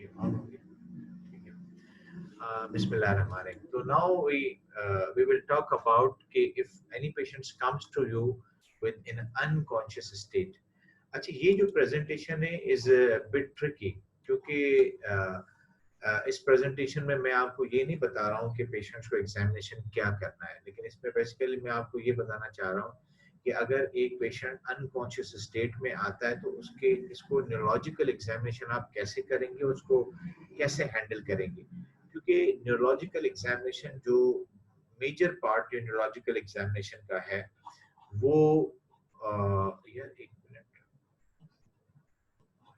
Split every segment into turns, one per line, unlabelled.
ये ऑन हो गया, ठीक है। Bismillahirrahmanirrahim. So now we will talk about if any patient comes to you with an unconscious state. अच्छा, ये जो presentation है is a bit tricky क्योंकि इस प्रेजेंटेशन में मैं आपको ये नहीं बता रहा हूँ कि पेशेंट्स को एग्जामिनेशन क्या करना है, लेकिन इसमें बेसिकली मैं आपको ये बताना चाह रहा हूँ कि अगर एक पेशेंट अनकॉन्शियस स्टेट में आता है तो उसके इसको न्यूरोलॉजिकल एग्जामिनेशन आप कैसे करेंगे, उसको कैसे हैंडल करेंगे। क्योंकि न्यूरोलॉजिकल एग्जामिनेशन जो मेजर पार्ट जो न्यूरोलॉजिकल एग्जामिनेशन का है वो यार एक मिनट,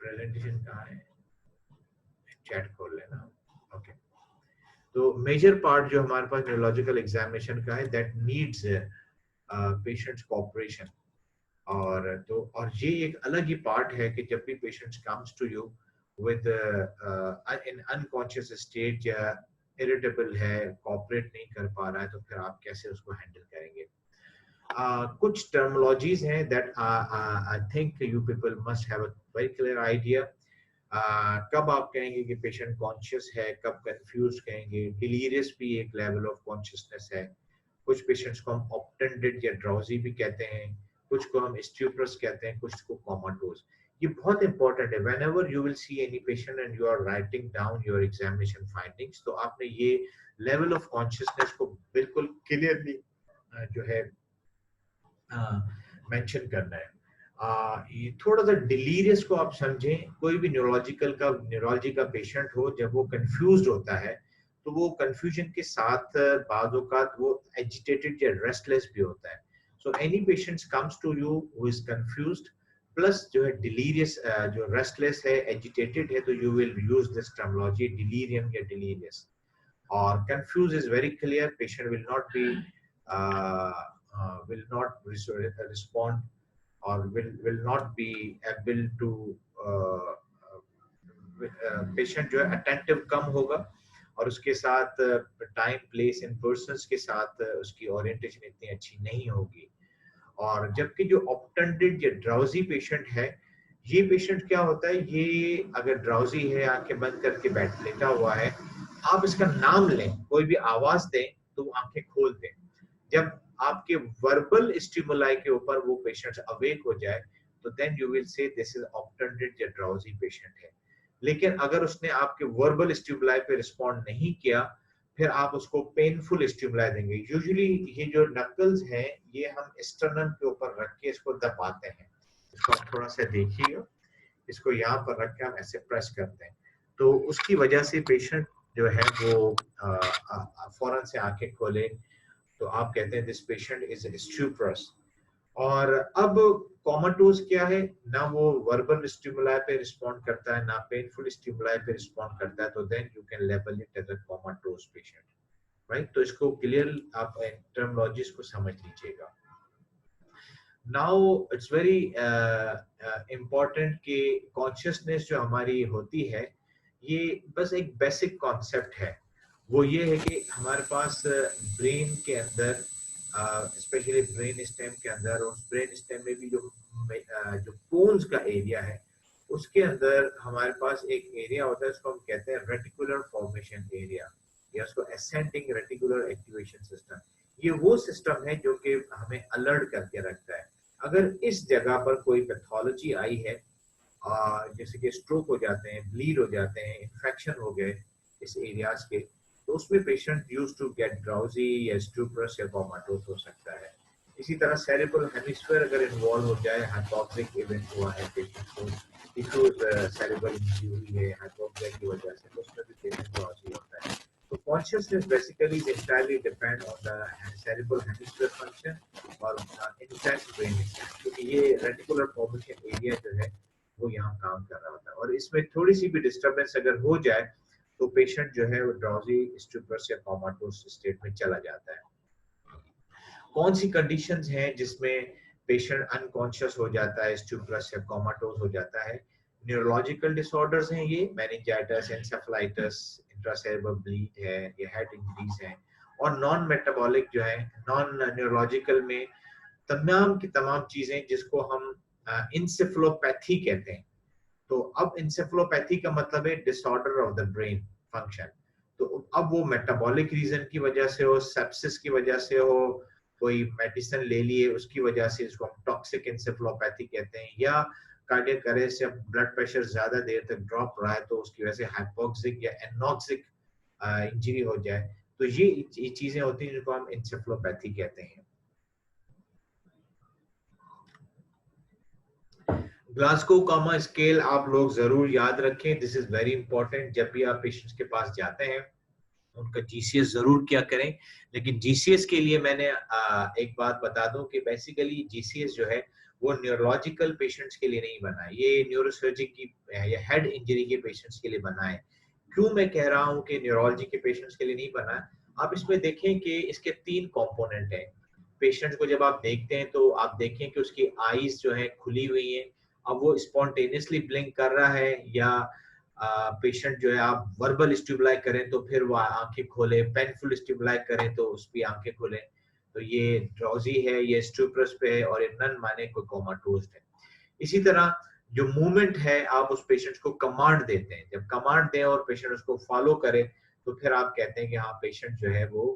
प्रेजेंटेशन कहाँ है, चैट खोल लेना। ओके, तो मेजर पार्ट जो हमारे पास न्यूरोलॉजिकल एग्जामिनेशन का है दैट नीड्स पेशेंट्स कोऑपरेशन। और ये एक अलग ही पार्ट है कि जब भी patients comes to you with in unconscious state या इरिटेबल है, कोऑपरेट नहीं कर पा रहा है, तो फिर आप कैसे उसको हैंडल करेंगे। कुछ टर्मिनोलॉजीज हैं that I think you people must have a very clear idea. कब आप कहेंगे कि पेशेंट कॉन्शियस है, कब कंफ्यूज कहेंगे। डिलीरियस भी एक लेवल ऑफ कॉन्शियसनेस है। कुछ पेशेंट्स को हम ऑप्टेंडेड या ड्राउजी भी कहते हैं, कुछ को हम स्ट्यूपरस कहते हैं, कुछ को कोमाटोज। ये बहुत इंपॉर्टेंट है। Whenever you will see any patient and you are writing down your examination findings, तो आपने ये लेवल ऑफ कॉन्शियसनेस को बिल्कुल क्लियरली जो है मेंशन करना है। ये थोड़ा सा डिलीरियस को आप समझें। कोई भी न्यूरोलॉजी का पेशेंट हो, जब वो कंफ्यूज्ड होता है तो वो कंफ्यूजन के साथ बाद औक़ात वो एजिटेटेड या रेस्टलेस भी होता है। So any patient comes to you who is confused plus जो है डिलीरियस, जो रेस्टलेस है, एजिटेटेड है, तो you will use this terminology delirium या डिलीरियस। और confuse is very clear, patient will not respond or will not be able to patient जो है अटेंटिव कम होगा और उसके साथ टाइम प्लेस इन पर्सन्स के साथ उसकी ओरिएंटेशन इतनी अच्छी नहीं होगी। और जबकि जो ऑप्टेंडेड या ड्राउजी पेशेंट है, ये पेशेंट क्या होता है, ये अगर ड्राउजी है, आंखें बंद करके बैठ लेटा हुआ है, आप इसका नाम लें, कोई भी आवाज दें तो वो आंखें खोल दें। जब आपके वर्बल स्टिमुलाई के ऊपर वो पेशेंट अवेक हो जाए तो then you will say this is obtunded या ड्राउजी पेशेंट है। लेकिन अगर उसने आपके वर्बल स्टिमुलाई पे रिस्पॉन्ड नहीं किया, फिर आप उसको पेनफुल स्टिमुलाई देंगे। यूजुअली ये जो नकल्स हैं, ये हम स्टर्नम के ऊपर रख के इसको दबाते हैं। इसको आप थोड़ा सा देखिएगा, इसको यहाँ पर रख के हम ऐसे प्रेस करते हैं, तो उसकी वजह से पेशेंट जो है वो फौरन से आंखें खोले, तो आप कहते हैं दिस पेशेंट इज स्ट्यूपरस। और अब कोमाटोज क्या है, ना वो वर्बल स्टिमुलाई पे रिस्पॉन्ड करता है, ना पेनफुल स्टिमुलाई पे रिस्पॉन्ड करता है, तो then you can label it as a comatose patient, right. तो इसको क्लियर आप टर्मिनोलॉजीज को समझ लीजिएगा। नाउ इट्स वेरी इम्पोर्टेंट कि कॉन्शियसनेस जो हमारी होती है, ये बस एक बेसिक कॉन्सेप्ट है। वो ये है कि हमारे पास ब्रेन के अंदर, स्पेशली ब्रेन स्टेम के अंदर, और ब्रेन स्टेम में भी जो कोन्स का एरिया है, उसके अंदर हमारे पास एक एरिया होता है, उसको हम कहते हैं रेटिकुलर फॉर्मेशन एरिया, या उसको एसेंडिंग रेटिकुलर एक्टिवेशन सिस्टम। ये वो सिस्टम है जो कि हमें अलर्ट करके रखता है। अगर इस जगह पर कोई पैथोलॉजी आई है, जैसे कि स्ट्रोक हो जाते हैं, ब्लीड हो जाते हैं, इन्फेक्शन हो गए इस एरियाज के, तो उसमें patient use to get drowsy या स्टूपरस या कोमाटोज हो सकता है। इसी तरह सेरेब्रल हेमिस्फीयर अगर इन्वॉल्व हो जाए, हाइपोक्सिक इवेंट हुआ है पेशेंट को, डिफ्यूज सेरेब्रल इंजरी है हाइपोक्सिया की वजह से, तो उसमें भी पेशेंट ड्राउजी होता है। तो consciousness basically entirely depend on the cerebral hemisphere function और intense brain stem, क्योंकि ये रेटिकुलर फॉर्मेशन एरिया जो है वो यहाँ काम कर रहा होता है। और इसमें थोड़ी सी भी डिस्टर्बेंस अगर हो जाए तो पेशेंट जो है वो ड्राउजी, स्टूपरस या कोमाटोज स्टेट में चला जाता है। कौन सी कंडीशंस हैं जिसमें पेशेंट अनकॉन्शियस हो जाता है, स्टूपरस या कोमाटोज हो जाता है? न्यूरोलॉजिकल डिसऑर्डर्स हैं ये, मेनिंजाइटिस, एन्सेफेलाइटिस, इंट्रासेरेब्रल ब्लीड है, ये हेड इंजरीज हैं। और नॉन मेटाबॉलिक जो है, नॉन न्यूरोलॉजिकल में तमाम की तमाम चीजें जिसको हम इंसेफेलोपैथी कहते हैं, तो तो अब इंसेफेलोपैथी का मतलब है disorder of the brain function. तो अब वो मेटाबॉलिक रीजन की वजह से हो, सेप्सिस की वजह से हो, कोई मेडिसिन ले लिए उसकी वजह से, इसको हम टॉक्सिक इंसेफेलोपैथी कहते हैं, या कार्डियक अरेस्ट या ब्लड प्रेशर ज्यादा देर तक ड्रॉप रहा है तो उसकी वजह से हाइपोक्सिक या एनॉक्सिक इंजरी हो जाए, तो ये चीजें होती हैं जिनको हम इंसेफेलोपैथी कहते हैं। ग्लासगो कॉमा स्केल आप लोग जरूर याद रखें, दिस इज वेरी इंपॉर्टेंट। जब भी आप पेशेंट्स के पास जाते हैं उनका जीसीएस जरूर क्या करें। लेकिन जीसीएस के लिए मैंने एक बात बता दूं कि बेसिकली जीसीएस जो है वो न्यूरोलॉजिकल पेशेंट्स के लिए नहीं बना है, ये न्यूरोसर्जिक की या हेड इंजरी के पेशेंट्स के लिए बना है। क्यों मैं कह रहा हूं कि न्यूरोलॉजी के पेशेंट्स के लिए नहीं बना है? आप इसमें देखें कि इसके 3 कंपोनेंट हैं। पेशेंट को जब आप देखते हैं तो आप देखें कि उसकी आईज जो है खुली हुई हैं, अब वो स्पॉन्टेनियसली ब्लिंक कर रहा है, या पेशेंट जो है आप वर्बल स्टिमुलाई करें तो फिर वो आंखें खोले, पेनफुल स्टिमुलाई करें तो उस भी आंखें खोले, तो ये ड्रॉजी है, ये स्टूप्रस पे है, और ये नन माने कोई कोमाटोज है। इसी तरह जो मूवमेंट है आप उस पेशेंट को कमांड देते हैं, जब कमांड दें और पेशेंट उसको फॉलो करे तो फिर आप कहते हैं कि हाँ पेशेंट जो है वो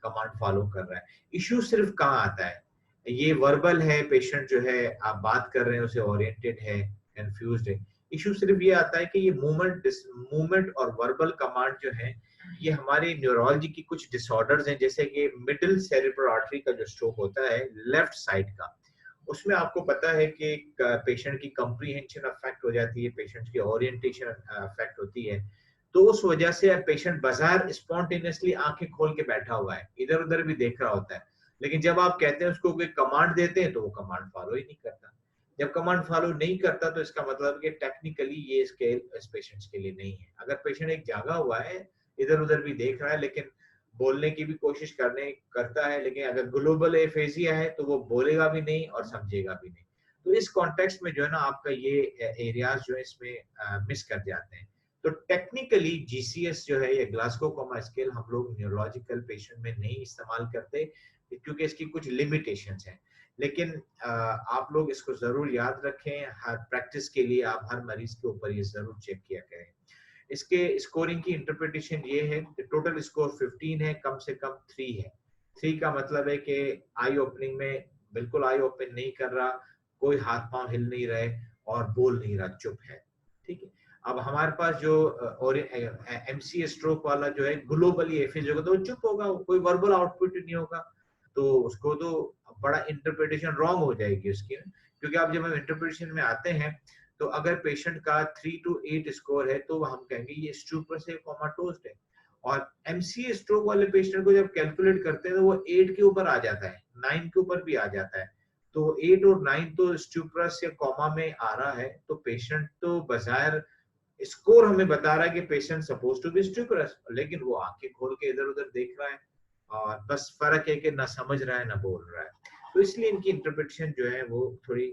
कमांड फॉलो कर रहा है। इश्यू सिर्फ कहाँ आता है, ये वर्बल है, पेशेंट जो है आप बात कर रहे हैं उसे ओरिएंटेड है, कंफ्यूज्ड है। इश्यू सिर्फ ये आता है कि ये मूवमेंट और वर्बल कमांड जो है ये हमारे न्यूरोलॉजी की कुछ डिसऑर्डर्स हैं, जैसे कि मिडिल सेरेब्रल आर्टरी का जो स्ट्रोक होता है लेफ्ट साइड का, उसमें आपको पता है कि पेशेंट की कंप्रीहेंशन अफेक्ट हो जाती है, पेशेंट की ओरिएंटेशन अफेक्ट होती है, तो उस वजह से पेशेंट बाजार स्पॉन्टेनियसली आंखें खोल के बैठा हुआ है, इधर उधर भी देख रहा होता है, लेकिन जब आप कहते हैं उसको कोई कमांड देते हैं तो वो कमांड फॉलो ही नहीं करता। जब कमांड फॉलो नहीं करता तो इसका मतलब कि टेक्निकली ये स्केल इस पेशेंट्स के लिए नहीं है। अगर पेशेंट एक जागा हुआ है, इधर उधर भी देख रहा है, लेकिन बोलने की भी कोशिश करता है, लेकिन अगर ग्लोबल एफेजिया है तो वो बोलेगा भी नहीं और समझेगा भी नहीं, तो इस कॉन्टेक्स्ट में जो है ना आपका ये एरियाज जो है इसमें मिस कर जाते हैं। तो टेक्निकली जीसीएस जो है ये ग्लासगो कोमा स्केल हम लोग न्यूरोलॉजिकल पेशेंट में नहीं इस्तेमाल करते क्योंकि इसकी कुछ लिमिटेशंस हैं। लेकिन आप लोग इसको जरूर याद रखें, हर प्रैक्टिस के लिए आप हर मरीज के ऊपर ये जरूर चेक किया करें। इसके स्कोरिंग की इंटरप्रिटेशन ये है कि टोटल स्कोर 15 है, कम से कम 3 है। 3 का मतलब है कि आई ओपनिंग में बिल्कुल आई ओपन नहीं कर रहा, कोई हाथ पांव हिल नहीं रहे और बोल नहीं रहा, चुप है, ठीक है। अब हमारे पास जो और एमसी स्ट्रोक वाला जो है ग्लोबली एफएस होगा तो वो चुप होगा, कोई वर्बल आउटपुट नहीं होगा, तो उसको तो बड़ा इंटरप्रिटेशन रॉन्ग हो जाएगी उसकी, क्योंकि आप जब हम इंटरप्रिटेशन में आते हैं तो अगर पेशेंट का 3 to 8 स्कोर है तो हम कहेंगे ये स्टूप्रस है, कोमाटोज्ड है। और एमसी स्ट्रोक वाले पेशेंट को जब कैलकुलेट करते हैं तो वो 8 के ऊपर आ जाता है, 9 के ऊपर भी आ जाता है, तो 8 और 9 तो स्टूप्रस या कोमा में आ रहा है, तो पेशेंट तो बजाय स्कोर हमें बता रहा है कि पेशेंट सपोज टू बी स्टूप्रस, लेकिन वो आंखें खोल के इधर उधर देख रहा है और बस फर्क है कि ना समझ रहा है ना बोल रहा है। तो इसलिए इनकी इंटरप्रिटेशन जो है वो थोड़ी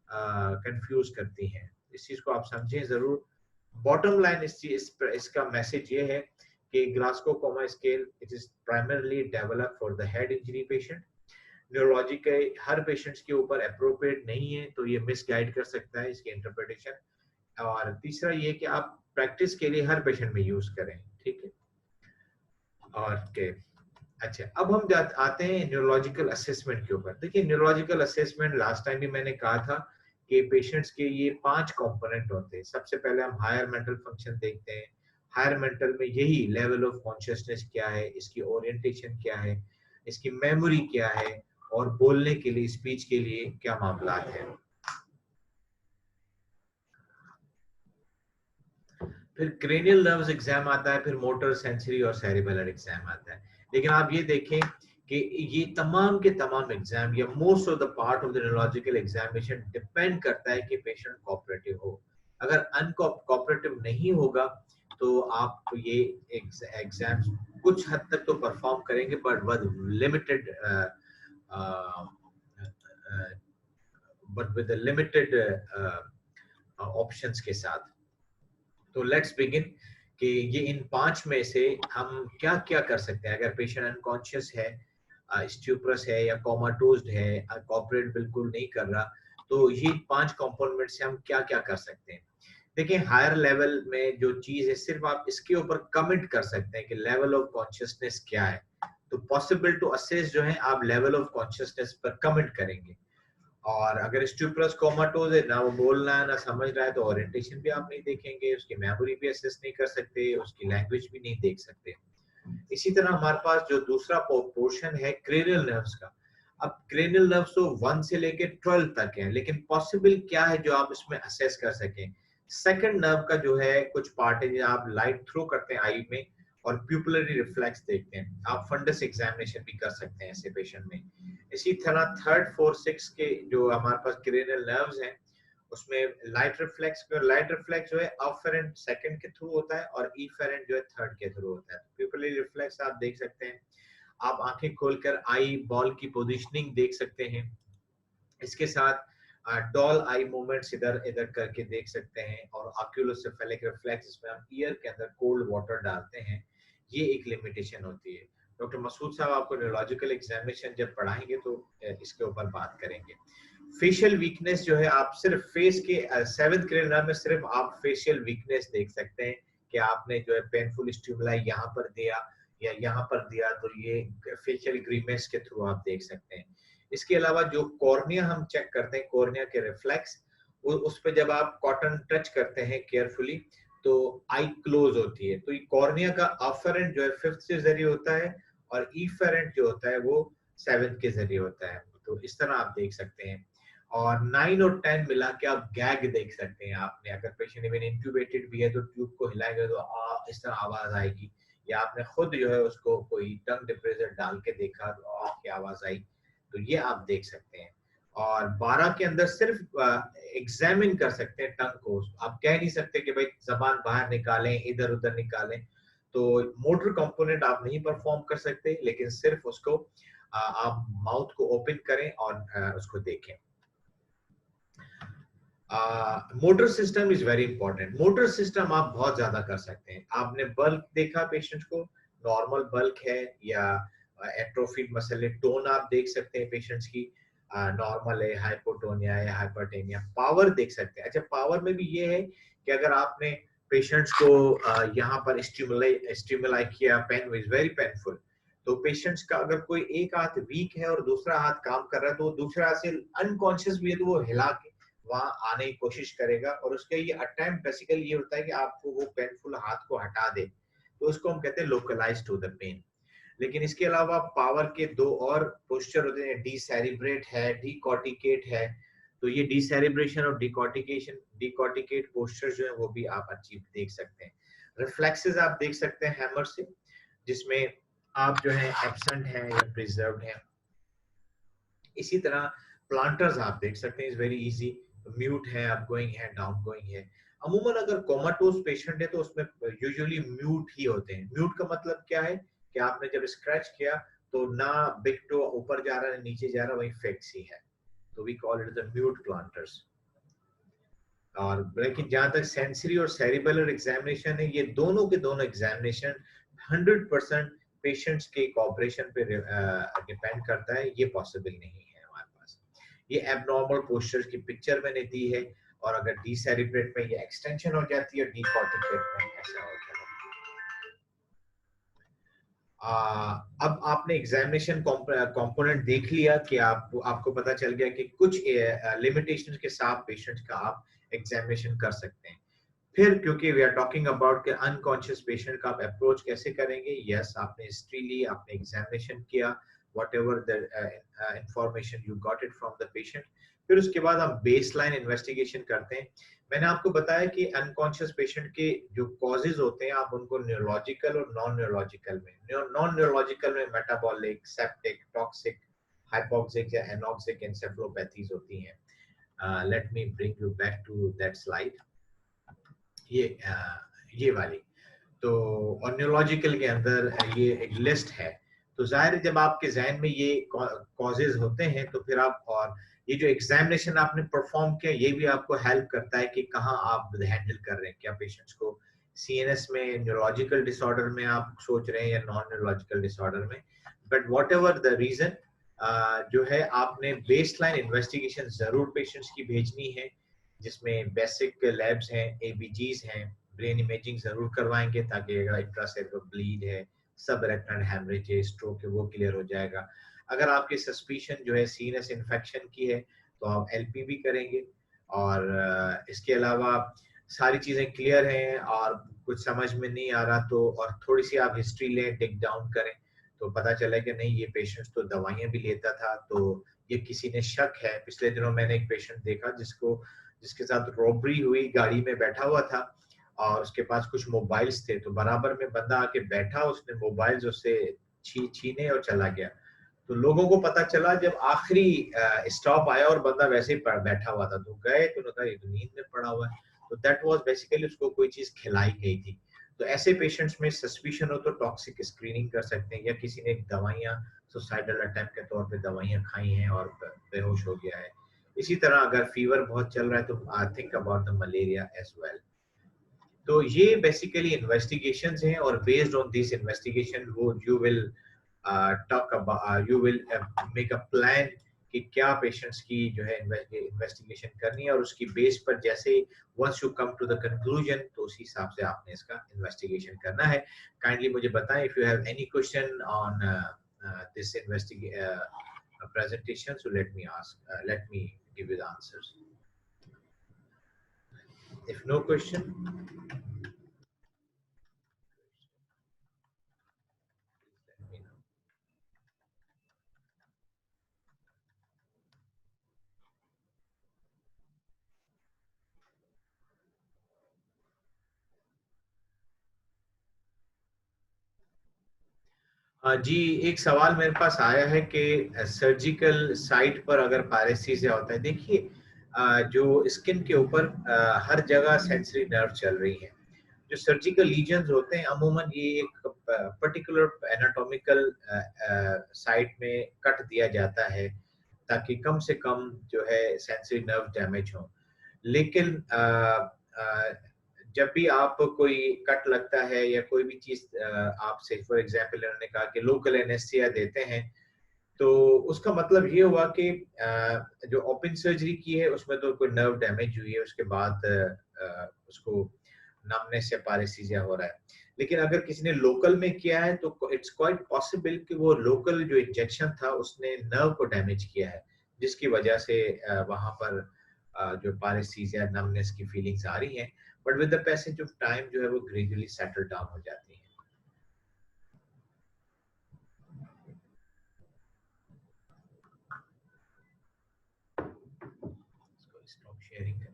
कंफ्यूज करती है, इस चीज को आप समझें जरूर। बॉटम लाइन इसका मैसेज ये है कि Glasgow coma scale it is primarily developed for the head injury patient. Neurology के हर पेशेंट्स के ऊपर अप्रोप्रिएट नहीं है, तो ये मिसगाइड कर सकता है इसकी इंटरप्रिटेशन। और तीसरा ये कि आप प्रैक्टिस के लिए हर पेशेंट में यूज करें, ठीक है। और के अच्छा, अब हम आते हैं न्यूरोलॉजिकल असेसमेंट के ऊपर। देखिए न्यूरोलॉजिकल असेसमेंट लास्ट टाइम भी मैंने कहा था कि पेशेंट्स के ये 5 कंपोनेंट होते हैं। सबसे पहले हम हायर मेंटल फंक्शन देखते हैं, हायर मेंटल में यही लेवल ऑफ कॉन्शियसनेस क्या है, इसकी ओरिएंटेशन क्या है, इसकी मेमोरी क्या है, और बोलने के लिए स्पीच के लिए क्या मामला है। फिर क्रेनियल नर्व्स एग्जाम आता है, फिर मोटर सेंसरी और सेरिबेलर एग्जाम आता है। लेकिन आप ये देखें कि ये तमाम के तमाम एग्जाम या most of the part of the neurological examination depend करता है कि पेशेंट कोऑपरेटिव हो। अगर अनकोऑपरेटिव नहीं होगा तो आप ये एग्जाम्स कुछ हद तक तो परफॉर्म करेंगे बट विद लिमिटेड ऑप्शंस के साथ। तो लेट्स बिगिन कि ये इन 5 में से हम क्या क्या कर सकते हैं। अगर पेशेंट अनकॉन्शियस है, स्ट्यूप्रस है या कोमाटोज्ड है, कोऑपरेट बिल्कुल नहीं कर रहा, तो ये 5 कंपोनेंट से हम क्या क्या कर सकते हैं। देखिए हायर लेवल में जो चीज है सिर्फ आप इसके ऊपर कमेंट कर सकते हैं कि लेवल ऑफ कॉन्शियसनेस क्या है। तो पॉसिबल टू असेस जो है आप लेवल ऑफ कॉन्शियसनेस पर कमेंट करेंगे। और अगर स्टूपरस कोमाटोज है ना, वो बोल रहा है ना समझ रहा है, तो ओरिएंटेशन भी आप नहीं देखेंगे, उसकी मेमोरी भी असेस नहीं कर सकते, उसकी लैंग्वेज भी नहीं देख सकते। इसी तरह हमारे पास जो दूसरा पोर्शन है क्रेनियल नर्व्स का। अब क्रेनियल नर्व्स तो 1 से लेके 12 तक है, लेकिन पॉसिबल क्या है जो आप इसमें असेस कर सकें। सेकंड नर्व का जो है कुछ पार्ट है जो आप लाइट थ्रो करते हैं आई में और प्यूपिलरी रिफ्लेक्स देखते हैं। आप फंडस एग्जामिनेशन भी कर सकते हैं ऐसे पेशेंट में। इसी तरह थर्ड फोर्थ सिक्स के जो हमारे पास क्रेनियल नर्व्स हैं उसमें लाइट रिफ्लेक्स जो है अफेरेंट सेकंड के थ्रू होता है और इफेरेंट जो है थर्ड के थ्रू होता है। प्यूपिलरी रिफ्लेक्स आप देख सकते हैं, आप आंखें खोलकर आई बॉल की पोजीशनिंग देख सकते हैं। इसके साथ डॉल आई मूवमेंट्स इधर इधर करके देख सकते हैं। और ऑक्यूलोसेफेलिक रिफ्लेक्स जिसमें हम ईयर के अंदर कोल्ड वाटर डालते हैं, ये एक लिमिटेशन होती है। डॉक्टर मसूद साहब आपको न्यूरोलॉजिकल एग्जामिनेशन जब पढ़ाएंगे तो इसके ऊपर बात करेंगे। फेशियल वीकनेस जो है आप सिर्फ फेस के 7th ग्रेड में सिर्फ आप फेशियल वीकनेस देख सकते हैं कि आपने जो है पेनफुल स्टिमुलाई यहाँ पर दिया या यहाँ पर दिया, तो ये फेशियल ग्रीमेस के थ्रू आप देख सकते हैं। इसके अलावा जो कॉर्निया हम चेक करते हैं, कॉर्निया के रिफ्लेक्स, उस पे जब आप कॉटन टच करते हैं केयरफुली तो आई क्लोज होती है। तो ये कॉर्निया का अफरेंट जो है 5th के जरिए होता है और इफेरेंट जो होता है वो 7th के जरिए होता है। तो इस तरह आप देख सकते हैं। और 9 और 10 मिला के आप गैग देख सकते हैं। आपने अगर पेशेंट इवन इंट्यूबेटेड भी है तो ट्यूब को हिलाएंगे तो इस तरह आवाज आएगी, या आपने खुद जो है उसको कोई टंग डिप्रेसर डाल के देखा तो की आवाज आई, तो ये आप देख सकते हैं। और 12 के अंदर सिर्फ एग्जामिन कर सकते हैं टंग को, आप कह नहीं सकते कि भाई जबान बाहर निकालें इधर उधर निकालें। तो मोटर कंपोनेंट आप नहीं परफॉर्म कर सकते, लेकिन सिर्फ उसको आप माउथ को ओपन करें और उसको देखें। Motor system is very important. Motor system आप बहुत ज्यादा कर सकते हैं। आपने बल्क देखा पेशेंट को, नॉर्मल बल्क है या एट्रोफिक मसल टोन आप देख सकते हैं पेशेंट्स की, नॉर्मल है, हाइपोटोनिया या हाइपरटेनिया। पावर देख सकते हैं। अच्छा, पावर में भी ये है कि अगर आपने पेशेंट्स को यहाँ पर स्टिमुलाई किया, पेन इज वेरी पेनफुल, तो पेशेंट्स का अगर कोई एक हाथ वीक है और दूसरा हाथ काम कर रहा है तो दूसरा हाथ से अनकॉन्शियस भी है तो वो हिला के वहां आने की कोशिश करेगा। और उसके ये अटेम्प्ट बेसिकली ये होता है कि आपको वो पेनफुल हाथ को हटा दे, तो उसको हम कहते हैं लोकलाइज्ड टू द पेन। लेकिन इसके अलावा पावर के दो और पोस्चर होते हैं, डीसेरिब्रेट है, डीकॉर्टिकेट है। तो ये डीसेरिब्रेशन और डीकॉर्टिकेट पोस्चर जो है वो भी आप अचीव देख सकते हैं। रिफ्लेक्सेस आप देख सकते हैं हैमर से, जिसमें आप जो है एब्सेंट है या प्रिजर्व्ड है। इसी तरह प्लांटर्स आप देख सकते हैं, इज वेरी इजी, म्यूट है, अप गोइंग है, डाउन गोइंग है। अमूमन अगर कोमाटोज पेशेंट है तो उसमें यूजुअली म्यूट ही होते हैं। म्यूट का मतलब क्या है कि आपने जब स्क्रैच किया तो ना बिग टो ऊपर जा रहा है नीचे जा रहा है, वही फिक्स ही है, तो we call it the mute plantars. और लेकिन जहां तक सेंसरी और सेरिबेलर एग्जामिनेशन है, ये दोनों के दोनों एग्जामिनेशन 100% पेशेंट्स के कोऑपरेशन पे डिपेंड करता है, ये पॉसिबल नहीं है हमारे पास। ये एबनॉर्मल पोस्चर की पिक्चर मैंने दी है, और अगर डीसेरिब्रेट में ये एक्सटेंशन हो जाती है, डीकॉर्टिकेट में ऐसा होता है। अब आपने एग्जामिनेशन कंपोनेंट देख लिया कि आपको पता चल गया कि कुछ लिमिटेशंस के साथ पेशेंट का आप एग्जामिनेशन कर सकते हैं। फिर क्योंकि वी आर टॉकिंग अबाउट के अनकॉन्शियस पेशेंट का आप अप्रोच कैसे करेंगे। यस, आपने हिस्ट्री ली, आपने एग्जामिनेशन किया, whatever the information you got it from the patient. फिर उसके बाद हम बेसलाइन इन्वेस्टिगेशन करते हैं। मैंने आपको बताया कि अनकॉन्शियस पेशेंट के जो कॉजेज होते हैं आप उनको न्यूरोलॉजिकल और नॉन न्यूरोलॉजिकल में, नॉन न्यूरोलॉजिकल में मेटाबॉलिक, सेप्टिक, टॉक्सिक, हाइपोक्सिक या एनॉक्सिक एन्सेफेलोपैथीज होती हैं। Let me bring you back to that slide, ये वाली। तो और न्यूरोलॉजिकल के अंदर ये एक लिस्ट है। तो जाहिर है जब आपके जहन में ये कॉजेज होते हैं तो फिर आप, और ये जो एग्जामिनेशन आपने परफॉर्म किया ये भी आपको हेल्प करता है कि कहाँ आप हैंडल कर रहे हैं, क्या पेशेंट्स को सीएनएस में, न्यूरोलॉजिकल डिसऑर्डर में आप सोच रहे हैं या नॉन न्यूरोलॉजिकल डिसऑर्डर में। But whatever the reason, जो है आपने बेसलाइन इन्वेस्टिगेशन जरूर पेशेंट्स की भेजनी है, जिसमें बेसिक लैब्स हैं, एबीजीज हैं, ब्रेन इमेजिंग जरूर करवाएंगे ताकि अगर इंट्रासेरेब्रल ब्लीड है, सब रेक्टल हैमरेज है, स्ट्रोक है, वो क्लियर हो जाएगा। अगर आपकी सस्पिशन जो है सीनस इन्फेक्शन की है तो आप एलपी भी करेंगे। और इसके अलावा सारी चीजें क्लियर हैं और कुछ समझ में नहीं आ रहा तो और थोड़ी सी आप हिस्ट्री लें, टिक डाउन करें तो पता चला कि नहीं ये पेशेंट तो दवाइयां भी लेता था, तो ये किसी ने शक है। पिछले दिनों मैंने एक पेशेंट देखा जिसके साथ रॉबरी हुई, गाड़ी में बैठा हुआ था और उसके पास कुछ मोबाइल्स थे, तो बराबर में बंदा आके बैठा, उसने मोबाइल्स उससे छीने और चला गया। तो लोगों को पता चला जब आखिरी स्टॉप आया और बंदा वैसे ही बैठा हुआ था, तो गए तो उन्होंने कहा ये तो नींद में पड़ा हुआ है। तो दैट वाज बेसिकली उसको कोई चीज खिलाई गई थी। तो ऐसे पेशेंट्स में सस्पिशन हो तो टॉक्सिक स्क्रीनिंग कर सकते हैं, या किसी ने दवाइयां सुसाइडल अटेम्प्ट के तौर पे दवाइयां खाई हैं और बेहोश हो गया है। इसी तरह अगर फीवर बहुत चल रहा है तो I think about the malaria as well. तो ये बेसिकली इन्वेस्टिगेशंस हैं और बेस्ड ऑन दिस इन्वेस्टिगेशन वो you will talk about you will make a plan कि क्या पेशेंट्स की जो है इन्वेस्टिगेशन करनी है और उसकी बेस पर जैसे once you come to the conclusion तो उसी हिसाब से आपने इसका इन्वेस्टिगेशन करना है। काइंडली मुझे बताएं if you have any question on this presentation, so let me give you the answers. If no question, let me know. जी, एक सवाल मेरे पास आया है कि सर्जिकल साइट पर अगर पायरेसीज़ होता है, देखिए जो स्किन के ऊपर हर जगह सेंसरी नर्व चल रही हैं। जो सर्जिकल लीजन्स होते हैं अमूमन ये एक पर्टिकुलर एनाटॉमिकल साइट में कट दिया जाता है ताकि कम से कम जो है सेंसरी नर्व डैमेज हो। लेकिन जब भी आप कोई कट लगता है या कोई भी चीज आपसे फॉर एग्जांपल इन्होंने कहा कि लोकल एनेस्थीसिया देते हैं, तो उसका मतलब ये हुआ कि जो ओपन सर्जरी की है उसमें तो कोई नर्व डैमेज हुई है, उसके बाद उसको नमनेस या पैरेसीजिया हो रहा है। लेकिन अगर किसी ने लोकल में किया है तो इट्स क्वाइट पॉसिबल कि वो लोकल जो इंजेक्शन था उसने नर्व को डैमेज किया है, जिसकी वजह से वहां पर जो पैरेसीजिया नमनेस की फीलिंग्स आ रही हैं। But with the passage of time जो है वो ग्रेजुअली सेटल डाउन हो जाती है। Stop sharing.